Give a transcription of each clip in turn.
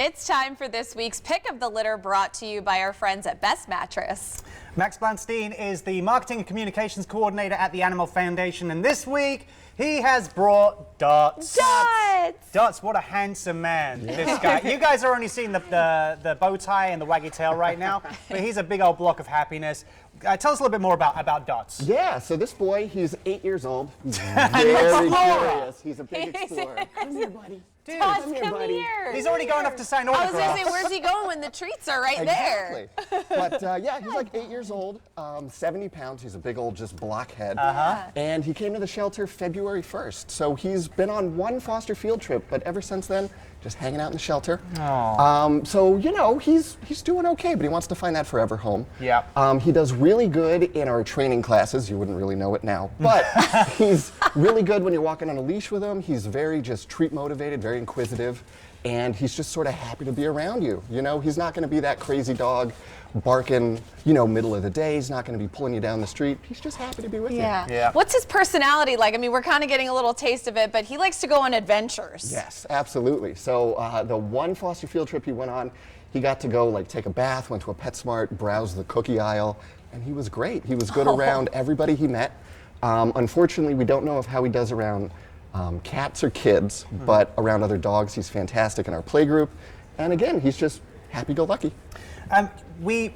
It's time for this week's Pick of the Litter, brought to you by our friends at Best Mattress. Max Blanstein is the Marketing and Communications Coordinator at the Animal Foundation, and this week he has brought Dots. Dots, what a handsome man, this guy. You guys are only seeing the bow tie and the waggy tail right now, but he's a big old block of happiness. Tell us a little bit more about Dots. Yeah, so this boy, he's 8 years old. He's very curious. He's a big explorer. Come here, buddy. Dude, Dots, come here. He's already going off to sign autographs. I was going to say, where's he going when the treats are right there? But yeah, he's like 8 years old, 70 pounds. He's a big old just blockhead. And he came to the shelter February 1st. So he's been on one foster field trip, but ever since then, just hanging out in the shelter. So, you know, he's doing okay, but he wants to find that forever home. Yeah. He does really good in our training classes. You wouldn't really know it now, but he's really good when you're walking on a leash with him. He's very just treat motivated, very inquisitive, and he's just sort of happy to be around you. You know, he's not going to be that crazy dog barking, you know, middle of the day. He's not going to be pulling you down the street. He's just happy to be with you. Yeah. What's his personality like? I mean, we're kind of getting a little taste of it, but he likes to go on adventures. Yes, absolutely. So the one foster field trip he went on, he got to go like take a bath, went to a PetSmart, browse the cookie aisle, and he was great. He was good around everybody he met. Unfortunately, we don't know of how he does around cats or kids, but around other dogs, he's fantastic in our play group. And again, he's just happy-go-lucky. We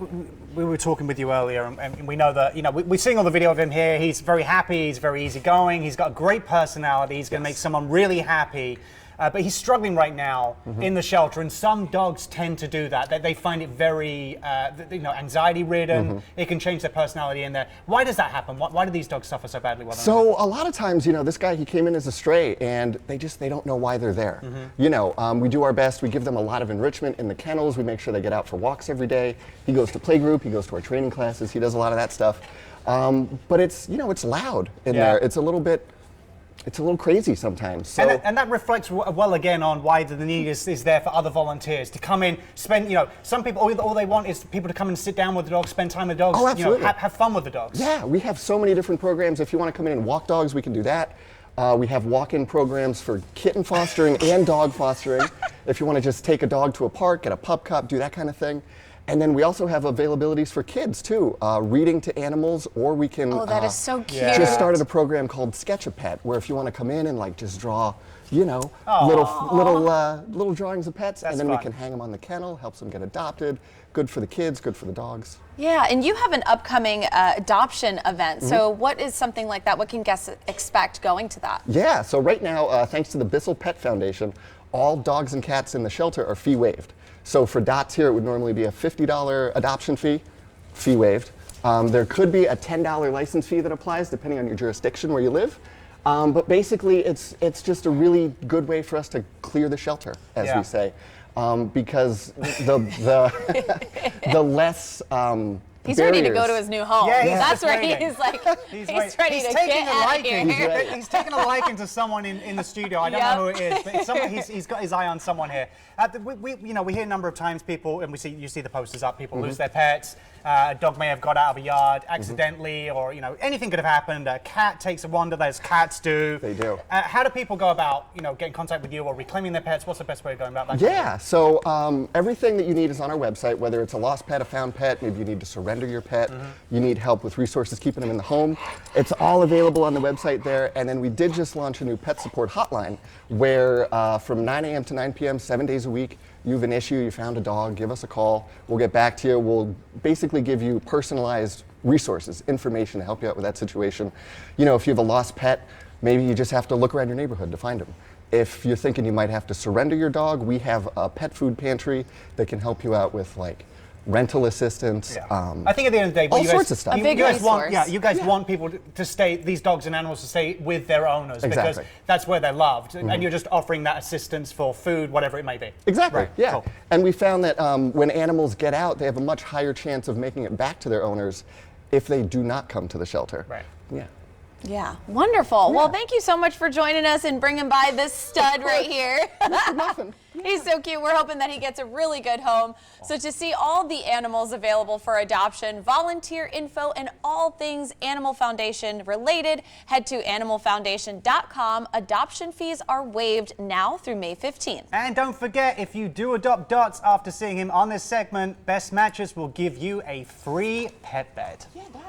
were talking with you earlier, and we know that, you know, we're seeing all the video of him here. He's very happy, he's very easygoing, he's got a great personality, he's going to make someone really happy. But he's struggling right now in the shelter, and some dogs tend to do that. They find it very, you know, anxiety-ridden. It can change their personality in there. Why does that happen? Why do these dogs suffer so badly? So a lot of times, you know, this guy, he came in as a stray, and they don't know why they're there. You know, we do our best. We give them a lot of enrichment in the kennels. We make sure they get out for walks every day. He goes to playgroup. He goes to our training classes. He does a lot of that stuff. But it's, you know, it's loud in there. It's a little crazy sometimes. So. And that reflects well again on why the need is there for other volunteers to come in, spend, you know, some people, all they want is people to come and sit down with the dogs, spend time with the dogs, you know, have fun with the dogs. Yeah, we have so many different programs. If you want to come in and walk dogs, we can do that. We have walk-in programs for kitten fostering and dog fostering. If you want to just take a dog to a park, get a pup cup, do that kind of thing. And then we also have availabilities for kids too, reading to animals, or we can. Oh, that is so cute. Just started a program called Sketch a Pet, where if you want to come in and like just draw, you know, little drawings of pets, and then we can hang them on the kennel, helps them get adopted. Good for the kids, good for the dogs. Yeah, and you have an upcoming adoption event. So what is something like that? What can guests expect going to that? Yeah, so right now, thanks to the Bissell Pet Foundation, all dogs and cats in the shelter are fee waived. So for Dots here, it would normally be a $50 adoption fee waived. There could be a $10 license fee that applies depending on your jurisdiction where you live. But basically, it's just a really good way for us to clear the shelter, as we say, because the less he's ready to go to his new home. Yeah, that's where he's like, he's ready to get out of here. He's taking a liking to someone in the studio. I don't know who it is, but he's got his eye on someone here. You know, we hear a number of times people, and you see the posters up, people lose their pets. A dog may have got out of a yard accidentally, or, you know, anything could have happened. A cat takes a wander, as cats do. They do. How do people go about, you know, getting in contact with you or reclaiming their pets? What's the best way of going about that? Yeah, so everything that you need is on our website, whether it's a lost pet, a found pet, maybe you need to surrender your pet, you need help with resources keeping them in the home. It's all available on the website there. And then we did just launch a new pet support hotline where from 9 a.m. to 9 p.m., 7 days a week, you have an issue, you found a dog, give us a call. We'll get back to you. We'll basically give you personalized resources, information to help you out with that situation. You know, if you have a lost pet, maybe you just have to look around your neighborhood to find him. If you're thinking you might have to surrender your dog, we have a pet food pantry that can help you out with like rental assistance. I think at the end of the day, all sorts of stuff. You guys want people to stay, these dogs and animals to stay with their owners because that's where they're loved, and you're just offering that assistance for food, whatever it may be. Exactly. Right. Yeah. Cool. And we found that when animals get out, they have a much higher chance of making it back to their owners if they do not come to the shelter. Right. Yeah. Yeah, wonderful. Well, thank you so much for joining us and bringing by this stud right here. Nothing. He's so cute. We're hoping that he gets a really good home. So to see all the animals available for adoption, volunteer info, and all things Animal Foundation related, head to animalfoundation.com. Adoption fees are waived now through May 15th. And don't forget, if you do adopt Dots after seeing him on this segment, Best Mattress will give you a free pet bed.